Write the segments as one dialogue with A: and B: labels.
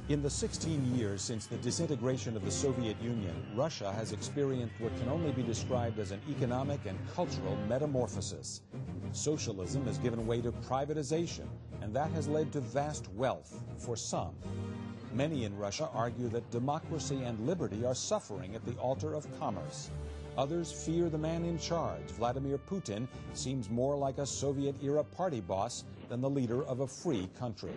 A: In the 16 years since the disintegration of the Soviet Union, Russia has experienced what can only be described as an economic and cultural metamorphosis. Socialism has given way to privatization, and that has led to vast wealth for some. Many in Russia argue that democracy and liberty are suffering at the altar of commerce. Others fear the man in charge, Vladimir Putin, seems more like a Soviet-era party boss than the leader of a free country.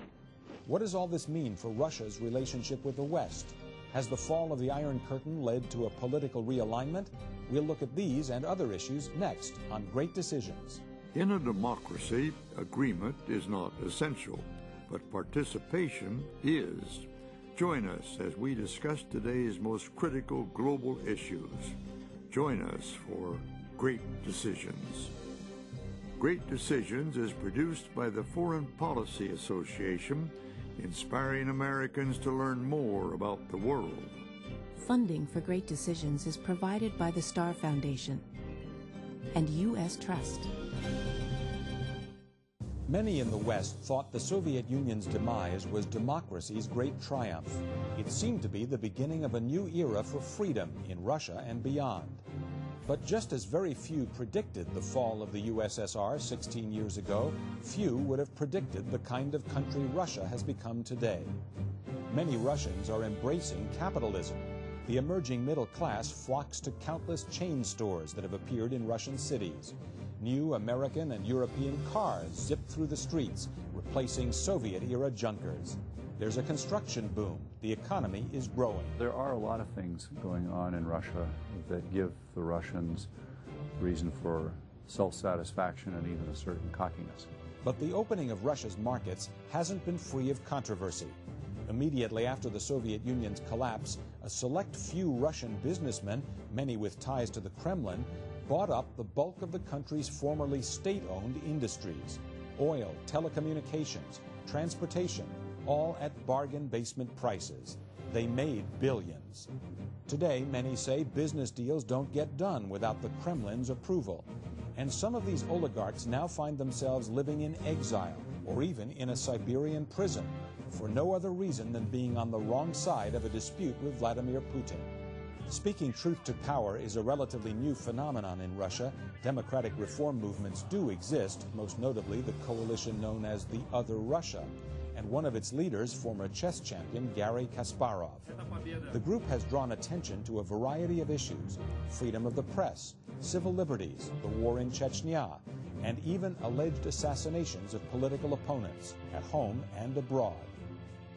A: What does all this mean for Russia's relationship with the West? Has the fall of the Iron Curtain led to a political realignment? We'll look at these and other issues next on Great Decisions.
B: In a democracy, agreement is not essential, but participation is. Join us as we discuss today's most critical global issues. Join us for Great Decisions. Great Decisions is produced by the Foreign Policy Association, inspiring Americans to learn more about the world.
C: Funding for Great Decisions is provided by the Star Foundation and U.S. Trust.
A: Many in the West thought the Soviet Union's demise was democracy's great triumph. It seemed to be the beginning of a new era for freedom in Russia and beyond. But just as very few predicted the fall of the USSR 16 years ago, few would have predicted the kind of country Russia has become today. Many Russians are embracing capitalism. The emerging middle class flocks to countless chain stores that have appeared in Russian cities. New American and European cars zip through the streets, replacing Soviet-era junkers. There's a construction boom. The economy is growing.
D: There are a lot of things going on in Russia that give the Russians reason for self-satisfaction and even a certain cockiness.
A: But the opening of Russia's markets hasn't been free of controversy. Immediately after the Soviet Union's collapse, a select few Russian businessmen, many with ties to the Kremlin, bought up the bulk of the country's formerly state-owned industries. Oil, telecommunications, transportation, all at bargain basement prices. They made billions. Today, many say business deals don't get done without the Kremlin's approval. And some of these oligarchs now find themselves living in exile or even in a Siberian prison for no other reason than being on the wrong side of a dispute with Vladimir Putin. Speaking truth to power is a relatively new phenomenon in Russia. Democratic reform movements do exist, most notably the coalition known as the Other Russia, and one of its leaders, former chess champion Garry Kasparov. The group has drawn attention to a variety of issues: freedom of the press, civil liberties, the war in Chechnya, and even alleged assassinations of political opponents at home and abroad.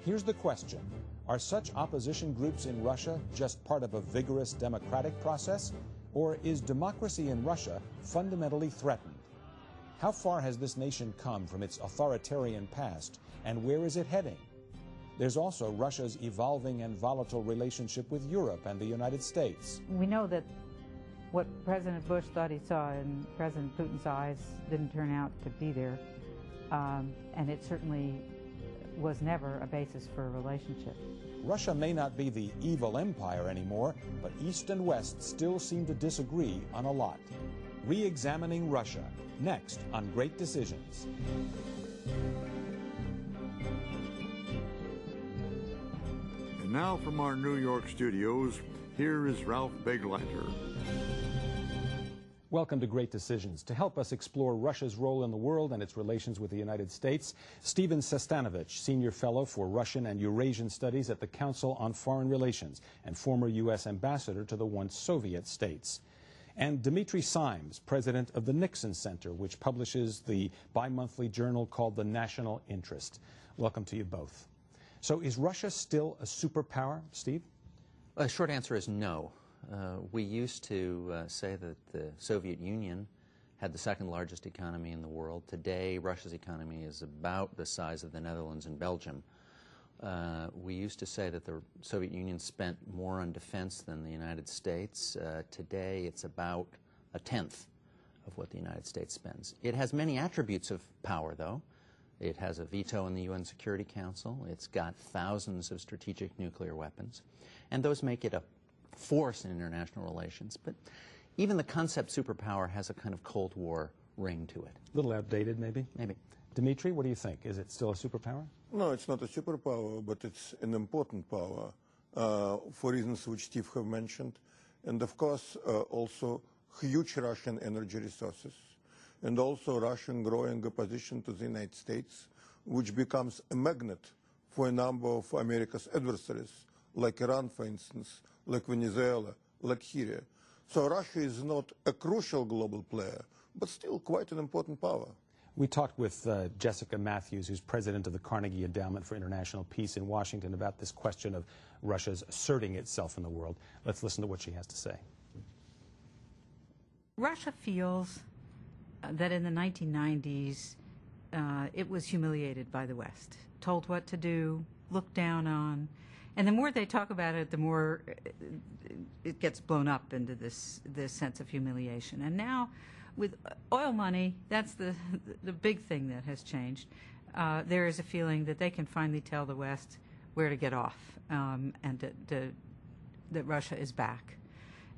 A: Here's the question: are such opposition groups in Russia just part of a vigorous democratic process, or is democracy in Russia fundamentally threatened? How far has this nation come from its authoritarian past, and where is it heading? There's also Russia's evolving and volatile relationship with Europe and the United States.
E: We know that what President Bush thought he saw in President Putin's eyes didn't turn out to be there, and it certainly was never a basis for a relationship.
A: Russia may not be the evil empire anymore, but East and West still seem to disagree on a lot. Reexamining Russia, next on Great Decisions.
B: And now from our New York studios, here is Ralph Begleiter.
A: Welcome to Great Decisions. To help us explore Russia's role in the world and its relations with the United States, Stephen Sestanovich, Senior Fellow for Russian and Eurasian Studies at the Council on Foreign Relations and former U.S. Ambassador to the once Soviet states. And Dmitry Simes, President of the Nixon Center, which publishes the bi-monthly journal called The National Interest. Welcome to you both. So is Russia still a superpower, Steve?
F: The short answer is no. We used to say that the Soviet Union had the second largest economy in the world. Today, Russia's economy is about the size of the Netherlands and Belgium. We used to say that the Soviet Union spent more on defense than the United States. Today, it's about a tenth of what the United States spends. It has many attributes of power, though. It has a veto in the UN Security Council. It's got thousands of strategic nuclear weapons. And those make it a force in international relations. But even the concept superpower has a kind of Cold War ring to it.
A: A little outdated, maybe?
F: Maybe.
A: Dmitry, what do you think? Is it still a superpower?
G: No, it's not a superpower, but it's an important power for reasons which Steve have mentioned. And of course, also huge Russian energy resources, and also Russian growing opposition to the United States, which becomes a magnet for a number of America's adversaries, like Iran, for instance, like Venezuela, like Syria. So Russia is not a crucial global player, but still quite an important power.
A: We talked with Jessica Matthews, who's president of the Carnegie Endowment for International Peace in Washington, about this question of Russia's asserting itself in the world. Let's listen to what she has to say.
E: Russia feels that in the 1990s it was humiliated by the West, told what to do, looked down on, and the more they talk about it, the more it gets blown up into this sense of humiliation. And now, with oil money, that's the big thing that has changed. There is a feeling that they can finally tell the West where to get off, and that Russia is back.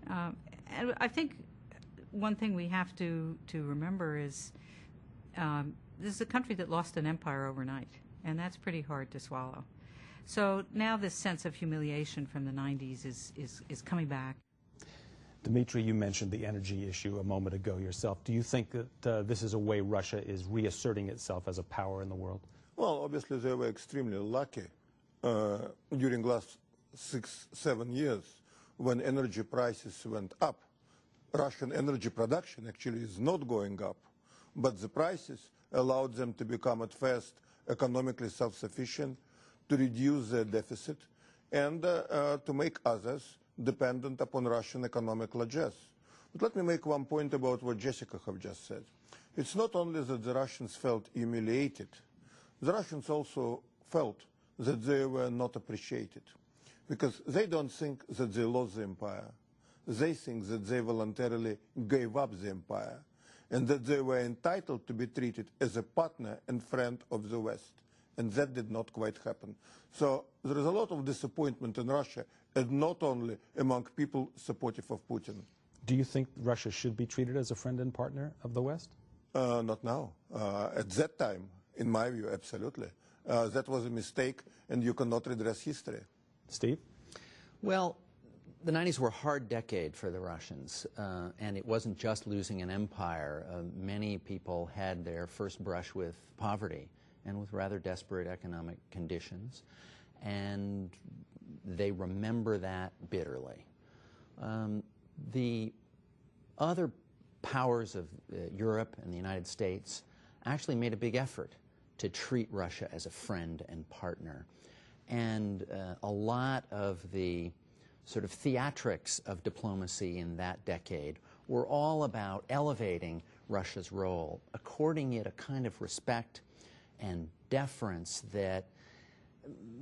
E: And I think one thing we have to remember is this is a country that lost an empire overnight, and that's pretty hard to swallow. So now this sense of humiliation from the 90s is coming back.
A: Dmitry, you mentioned the energy issue a moment ago yourself. Do you think that this is a way Russia is reasserting itself as a power in the world?
G: Well, obviously they were extremely lucky during the last 6-7 years when energy prices went up. Russian energy production actually is not going up, but the prices allowed them to become at first economically self-sufficient, to reduce their deficit, and to make others dependent upon Russian economic largesse. But let me make one point about what Jessica have just said. It's not only that the Russians felt humiliated, the Russians also felt that they were not appreciated, because they don't think that they lost the empire. They think that they voluntarily gave up the empire, and that they were entitled to be treated as a partner and friend of the West. And that did not quite happen. So there is a lot of disappointment in Russia, and not only among people supportive of Putin.
A: Do you think Russia should be treated as a friend and partner of the West?
G: Not now. At that time, in my view, absolutely. That was a mistake, and you cannot redress history.
A: Steve?
F: Well, the 90s were a hard decade for the Russians, and it wasn't just losing an empire. Many people had their first brush with poverty and with rather desperate economic conditions, and they remember that bitterly. The other powers of Europe and the United States actually made a big effort to treat Russia as a friend and partner, and a lot of the sort of theatrics of diplomacy in that decade were all about elevating Russia's role, according it a kind of respect and deference that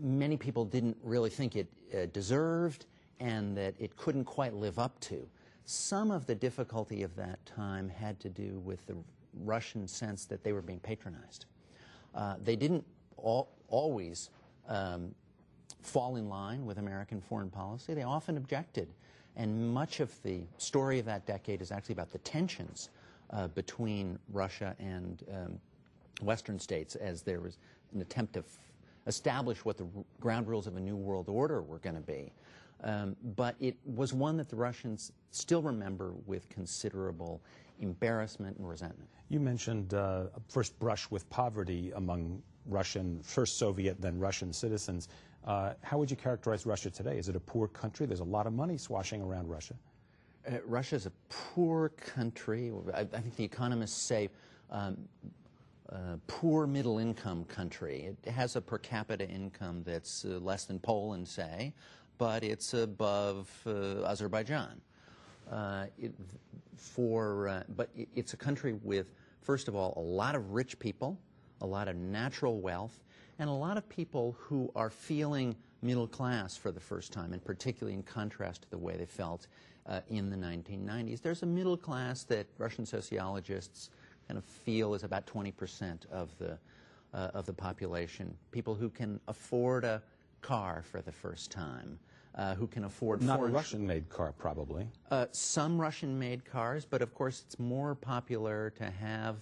F: many people didn't really think it deserved, and that it couldn't quite live up to. Some of the difficulty of that time had to do with the Russian sense that they were being patronized. They didn't always fall in line with American foreign policy. They often objected, and much of the story of that decade is actually about the tensions between Russia and Western states, as there was an attempt to establish what the ground rules of a new world order were going to be. But it was one that the Russians still remember with considerable embarrassment and resentment.
A: You mentioned a first brush with poverty among Russian, first Soviet, then Russian citizens. How would you characterize Russia today? Is it a poor country? There's a lot of money swashing around Russia.
F: Russia's a poor country. I think the economists say poor middle-income country. It has a per capita income that's less than Poland, say, but it's above Azerbaijan. But it's a country with, first of all, a lot of rich people, a lot of natural wealth, and a lot of people who are feeling middle class for the first time, and particularly in contrast to the way they felt in the 1990s. There's a middle class that Russian sociologists kind of feel is about 20% of the population. People who can afford a car for the first time, who can afford
A: not a Russian-made car, probably.
F: Some Russian-made cars, but of course it's more popular to have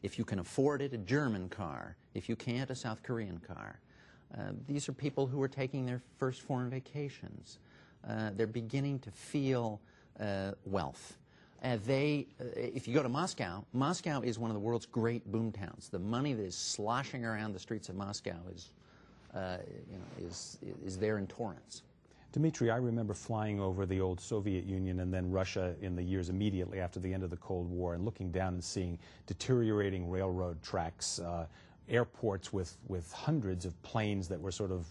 F: If you can afford it, a German car. If you can't, a South Korean car. These are people who are taking their first foreign vacations. They're beginning to feel wealth. If you go to Moscow, Moscow is one of the world's great boom towns. The money that is sloshing around the streets of Moscow is there in torrents.
A: Dmitry, I remember flying over the old Soviet Union and then Russia in the years immediately after the end of the Cold War and looking down and seeing deteriorating railroad tracks, airports with hundreds of planes that were sort of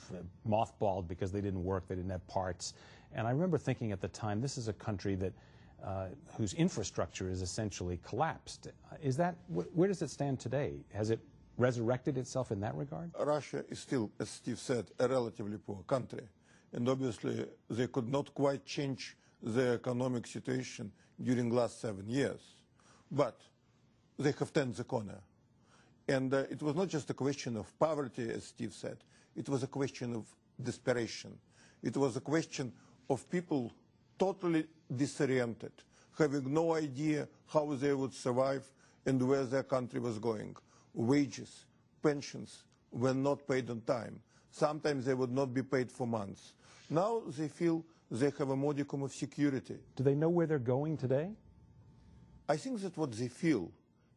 A: mothballed because they didn't work, they didn't have parts. And I remember thinking at the time, this is a country that whose infrastructure is essentially collapsed. Where does it stand today? Has it resurrected itself in that regard?
G: Russia is still, as Steve said, a relatively poor country. And obviously, they could not quite change the economic situation during the last 7 years. But they have turned the corner. And it was not just a question of poverty, as Steve said. It was a question of desperation. It was a question of people totally disoriented, having no idea how they would survive and where their country was going. Wages, pensions were not paid on time. Sometimes they would not be paid for months. Now they feel they have a modicum of security.
A: Do they know where they're going today?
G: I think that what they feel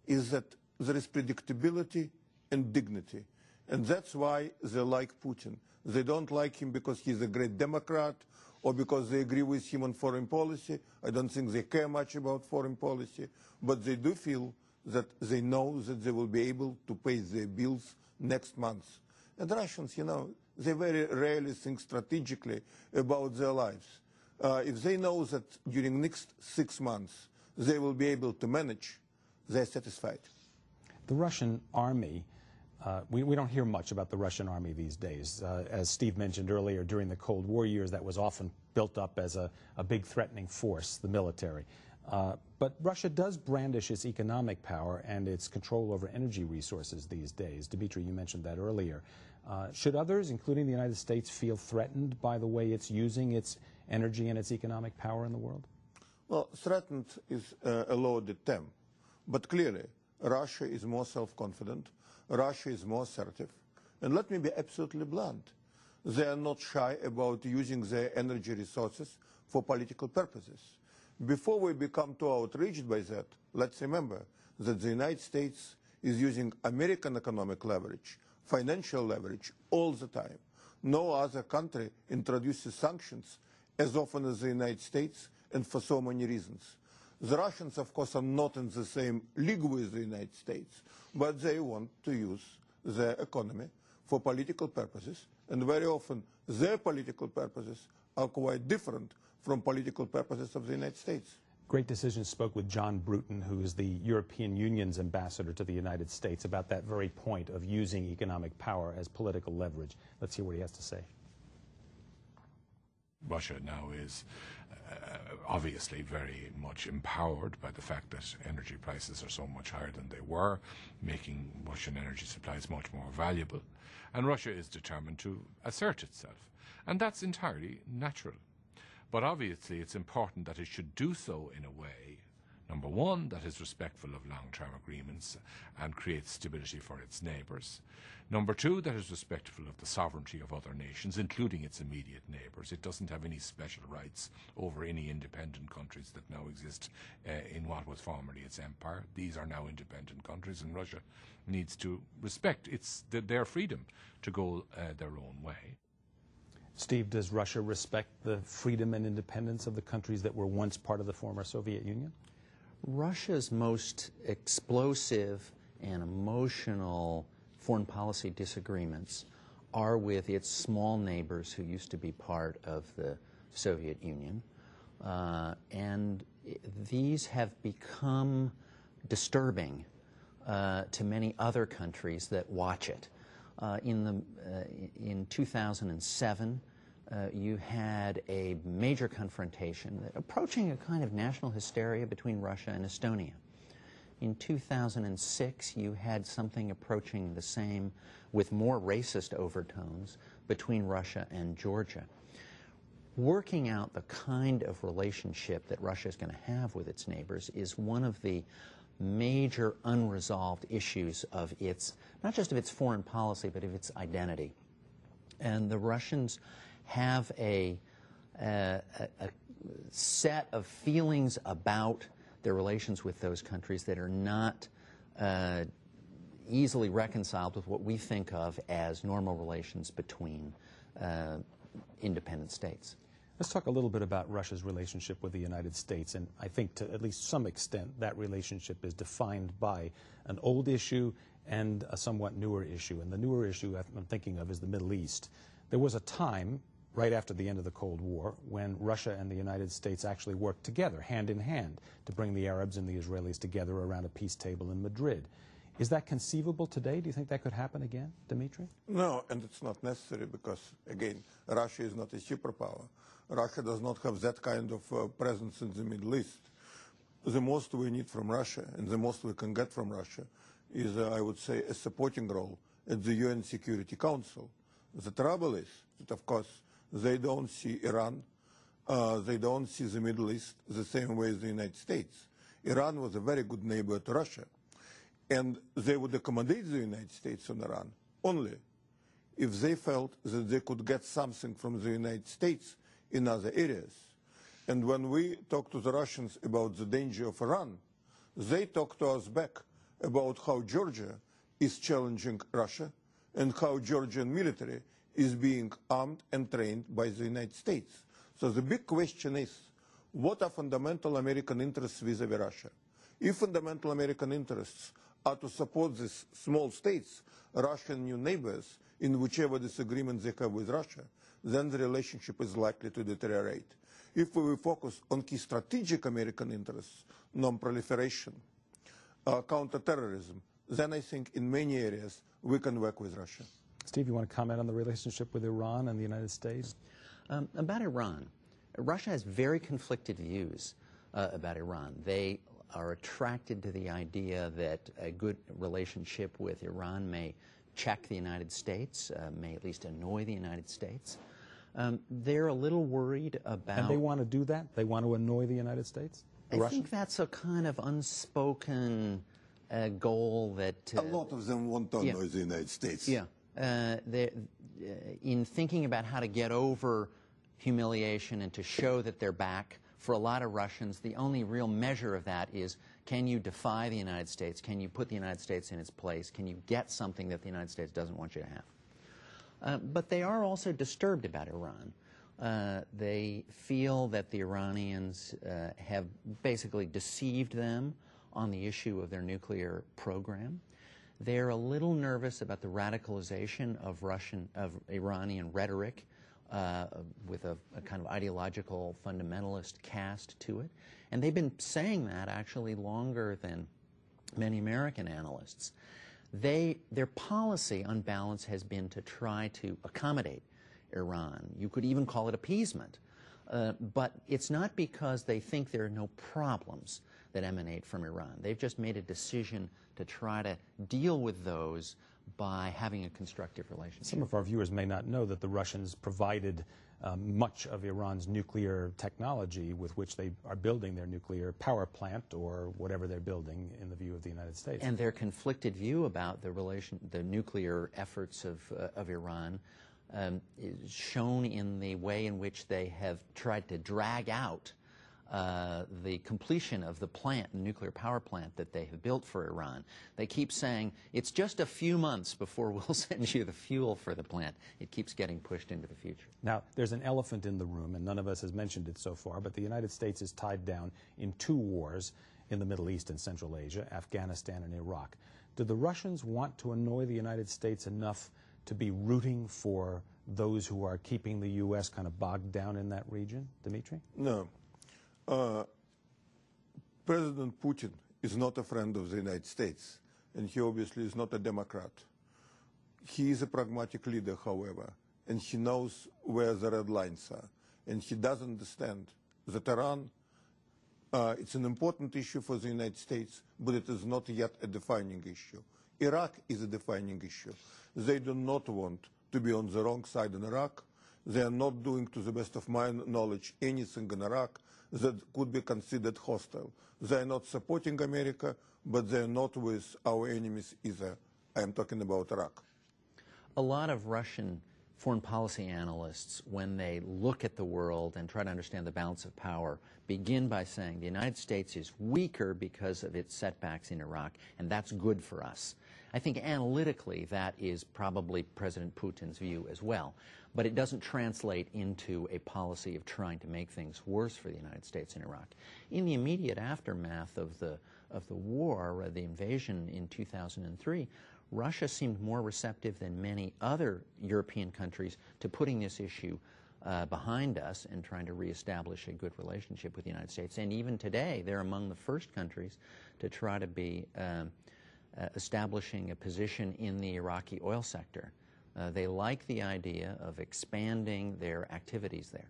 G: is that there is predictability and dignity. And that's why they like Putin. They don't like him because he's a great Democrat or because they agree with him on foreign policy. I don't think they care much about foreign policy. But they do feel that they know that they will be able to pay their bills next month. And Russians, they very rarely think strategically about their lives. If they know that during next 6 months they will be able to manage, they're satisfied.
A: The Russian army, we don't hear much about the Russian army these days. As Steve mentioned earlier, during the Cold War years, that was often built up as a big threatening force, the military. But Russia does brandish its economic power and its control over energy resources these days. Dmitry, you mentioned that earlier. Should others, including the United States, feel threatened by the way it's using its energy and its economic power in the world?
G: Well, threatened is a loaded term. But clearly, Russia is more self-confident. Russia is more assertive. And let me be absolutely blunt. They are not shy about using their energy resources for political purposes. Before we become too outraged by that, let's remember that the United States is using American economic leverage, financial leverage, all the time. No other country introduces sanctions as often as the United States, and for so many reasons. The Russians, of course, are not in the same league with the United States, but they want to use their economy for political purposes, and very often their political purposes are quite different from political purposes of the United States.
A: Great Decisions spoke with John Bruton, who is the European Union's ambassador to the United States, about that very point of using economic power as political leverage. Let's hear what he has to say.
H: Russia now is obviously very much empowered by the fact that energy prices are so much higher than they were, making Russian energy supplies much more valuable. And Russia is determined to assert itself. And that's entirely natural. But obviously it's important that it should do so in a way, number one, that is respectful of long-term agreements and creates stability for its neighbours. Number two, that is respectful of the sovereignty of other nations, including its immediate neighbours. It doesn't have any special rights over any independent countries that now exist in what was formerly its empire. These are now independent countries, and Russia needs to respect their freedom to go their own way.
A: Steve, does Russia respect the freedom and independence of the countries that were once part of the former Soviet Union?
F: Russia's most explosive and emotional foreign policy disagreements are with its small neighbors who used to be part of the Soviet Union. And these have become disturbing to many other countries that watch it. In 2007, you had a major confrontation approaching a kind of national hysteria between Russia and Estonia. In 2006, you had something approaching the same with more racist overtones between Russia and Georgia. Working out the kind of relationship that Russia is going to have with its neighbors is one of the major unresolved issues of its, not just of its foreign policy, but of its identity. And the Russians have a set of feelings about their relations with those countries that are not easily reconciled with what we think of as normal relations between independent states.
A: Let's talk a little bit about Russia's relationship with the United States, and I think to at least some extent that relationship is defined by an old issue and a somewhat newer issue. And the newer issue I'm thinking of is the Middle East. There was a time, right after the end of the Cold War, when Russia and the United States actually worked together, hand in hand, to bring the Arabs and the Israelis together around a peace table in Madrid. Is that conceivable today? Do you think that could happen again, Dmitry?
G: No, and it's not necessary because, again, Russia is not a superpower. Russia does not have that kind of presence in the Middle East. The most we need from Russia, and the most we can get from Russia, is, I would say, a supporting role at the UN Security Council. The trouble is that, of course, they don't see Iran, they don't see the Middle East the same way as the United States. Iran was a very good neighbor to Russia, and they would accommodate the United States on Iran only if they felt that they could get something from the United States in other areas. And when we talk to the Russians about the danger of Iran, they talk to us back about how Georgia is challenging Russia and how Georgian military is being armed and trained by the United States. So the big question is, what are fundamental American interests vis-à-vis Russia? If fundamental American interests are to support these small states, Russian new neighbors, in whichever disagreement they have with Russia, then the relationship is likely to deteriorate. If we focus on key strategic American interests, non-proliferation, counterterrorism, then I think in many areas we can work with Russia.
A: Steve, you want to comment on the relationship with Iran and the United States?
F: About Iran, Russia has very conflicted views about Iran. They are attracted to the idea that a good relationship with Iran may check the United States, may at least annoy the United States. They're a little worried about...
A: And they want to do that? They want to annoy the United States?
F: I think that's a kind of unspoken goal that...
G: a lot of them want to annoy the United States.
F: Yeah. In thinking about how to get over humiliation and to show that they're back, for a lot of Russians, the only real measure of that is, can you defy the United States? Can you put the United States in its place? Can you get something that the United States doesn't want you to have? But they are also disturbed about Iran. They feel that the Iranians have basically deceived them on the issue of their nuclear program. They're a little nervous about the radicalization of Iranian rhetoric with a kind of ideological fundamentalist cast to it. And they've been saying that actually longer than many American analysts. Their policy on balance has been to try to accommodate Iran. You could even call it appeasement. But it's not because they think there are no problems that emanate from Iran. They've just made a decision to try to deal with those by having a constructive relationship.
A: Some of our viewers may not know that the Russians provided much of Iran's nuclear technology with which they are building their nuclear power plant or whatever they're building in the view of the United States.
F: And their conflicted view about the nuclear efforts of Iran is shown in the way in which they have tried to drag out the completion of the nuclear power plant that they have built for Iran. They keep saying, it's just a few months before we'll send you the fuel for the plant. It keeps getting pushed into the future.
A: Now, there's an elephant in the room, and none of us has mentioned it so far, but the United States is tied down in 2 wars in the Middle East and Central Asia, Afghanistan and Iraq. Do the Russians want to annoy the United States enough to be rooting for those who are keeping the U.S. kind of bogged down in that region? Dmitry?
G: No. President Putin is not a friend of the United States, and he obviously is not a Democrat. He is a pragmatic leader, however, and he knows where the red lines are, and he does understand that Iran, it's an important issue for the United States, but it is not yet a defining issue. Iraq is a defining issue. They do not want to be on the wrong side in Iraq. They are not doing, to the best of my knowledge, anything in Iraq that could be considered hostile. They are not supporting America, but they are not with our enemies either. I am talking about Iraq.
F: A lot of Russian foreign policy analysts, when they look at the world and try to understand the balance of power, begin by saying the United States is weaker because of its setbacks in Iraq, and that's good for us. I think analytically that is probably President Putin's view as well, but it doesn't translate into a policy of trying to make things worse for the United States in Iraq. In the immediate aftermath of the war, the invasion in 2003, Russia seemed more receptive than many other European countries to putting this issue behind us and trying to reestablish a good relationship with the United States. And even today, they're among the first countries to try to be establishing a position in the Iraqi oil sector. They like the idea of expanding their activities there.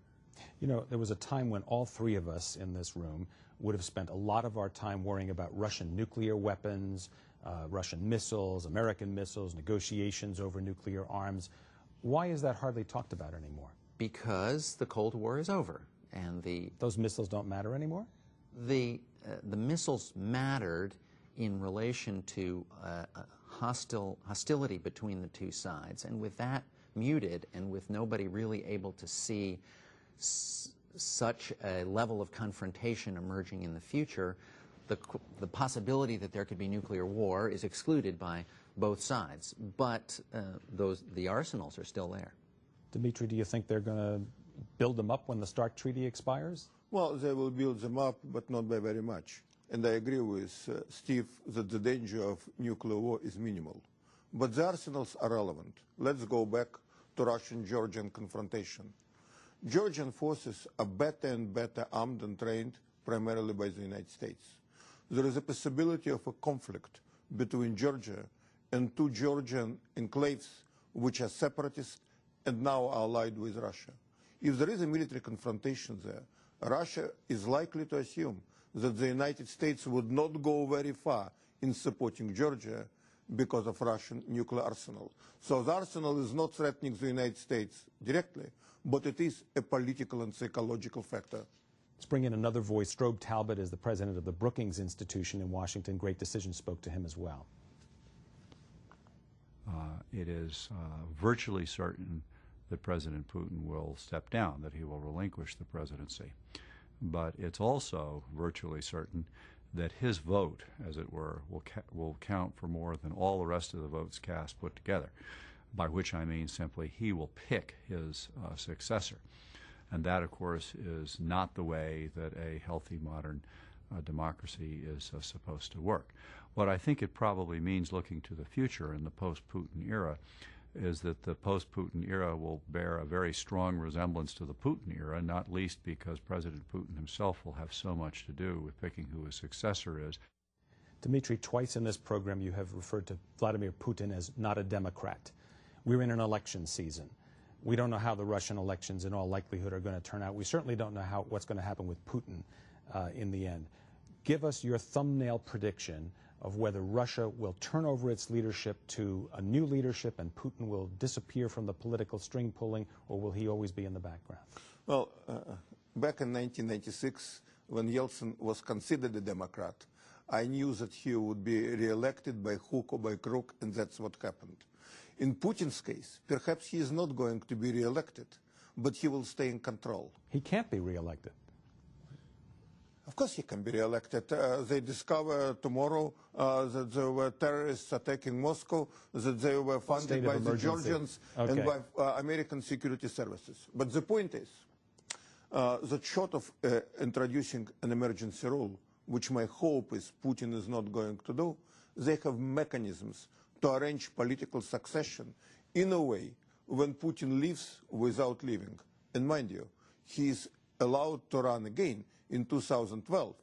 A: You know, there was a time when all three of us in this room would have spent a lot of our time worrying about Russian nuclear weapons, Russian missiles, American missiles, negotiations over nuclear arms. Why is that hardly talked about anymore?
F: Because the Cold War is over, and
A: those missiles don't matter anymore?
F: The missiles mattered in relation to hostility between the two sides, and with that muted, and with nobody really able to see such a level of confrontation emerging in the future, the possibility that there could be nuclear war is excluded by both sides. But the arsenals are still there.
A: Dmitry, do you think they're going to build them up when the START treaty expires?
G: Well, they will build them up, but not by very much. And I agree with Steve that the danger of nuclear war is minimal. But the arsenals are relevant. Let's go back to Russian-Georgian confrontation. Georgian forces are better and better armed and trained primarily by the United States. There is a possibility of a conflict between Georgia and two Georgian enclaves which are separatist and now are allied with Russia. If there is a military confrontation there, Russia is likely to assume that the United States would not go very far in supporting Georgia because of Russian nuclear arsenal. So the arsenal is not threatening the United States directly, but it is a political and psychological factor.
A: Let's bring in another voice. Strobe Talbot is the president of the Brookings Institution in Washington. Great Decision spoke to him as well.
D: It is virtually certain that President Putin will step down, that he will relinquish the presidency. But it's also virtually certain that his vote, as it were, will count for more than all the rest of the votes cast put together, by which I mean simply he will pick his successor. And that, of course, is not the way that a healthy modern democracy is supposed to work. What I think it probably means looking to the future in the post-Putin era is that the post-Putin era will bear a very strong resemblance to the Putin era, not least because President Putin himself will have so much to do with picking who his successor is.
A: Dmitry, twice in this program you have referred to Vladimir Putin as not a Democrat. We're in an election season. We don't know how the Russian elections in all likelihood are going to turn out. We certainly don't know what's going to happen with Putin in the end. Give us your thumbnail prediction of whether Russia will turn over its leadership to a new leadership and Putin will disappear from the political string pulling, or will he always be in the background?
G: Well, back in 1996, when Yeltsin was considered a Democrat, I knew that he would be reelected by hook or by crook, and that's what happened. In Putin's case, perhaps he is not going to be reelected, but he will stay in control.
A: He can't be reelected.
G: Of course he can be reelected. They discover tomorrow that there were terrorists attacking Moscow, that they were funded by the Georgians and by American security services. But the point is that short of introducing an emergency rule, which my hope is Putin is not going to do, they have mechanisms to arrange political succession in a way when Putin leaves without leaving. And mind you, he is allowed to run again in 2012,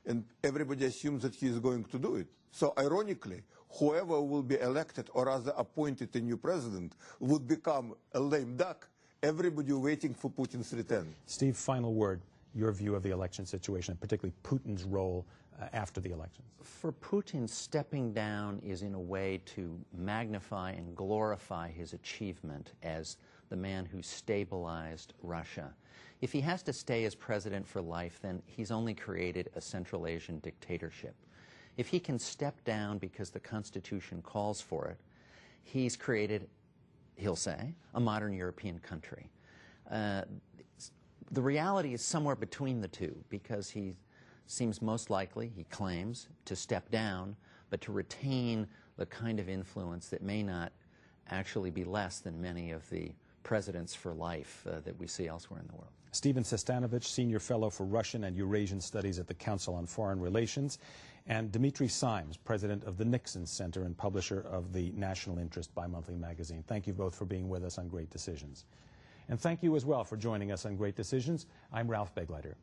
G: and everybody assumes that he is going to do it. So ironically, whoever will be elected or rather appointed a new president would become a lame duck, everybody waiting for Putin's return.
A: Steve, final word, your view of the election situation, and particularly Putin's role after the elections.
F: For Putin, stepping down is in a way to magnify and glorify his achievement as the man who stabilized Russia. If he has to stay as president for life, then he's only created a Central Asian dictatorship. If he can step down because the Constitution calls for it, he's created, he'll say, a modern European country. The reality is somewhere between the two, because he seems most likely, he claims, to step down, but to retain the kind of influence that may not actually be less than many of the presidents for life that we see elsewhere in the world.
A: Stephen Sestanovich, Senior Fellow for Russian and Eurasian Studies at the Council on Foreign Relations, and Dmitry Symes, President of the Nixon Center and publisher of the National Interest bi-monthly magazine. Thank you both for being with us on Great Decisions. And thank you as well for joining us on Great Decisions. I'm Ralph Begleiter.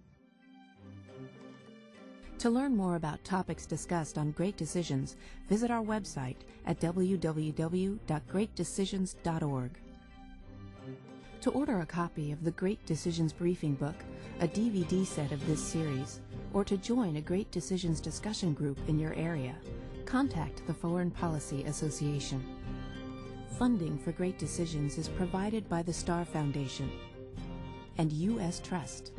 C: To learn more about topics discussed on Great Decisions, visit our website at www.greatdecisions.org. To order a copy of the Great Decisions Briefing Book, a DVD set of this series, or to join a Great Decisions discussion group in your area, contact the Foreign Policy Association. Funding for Great Decisions is provided by the Star Foundation and U.S. Trust.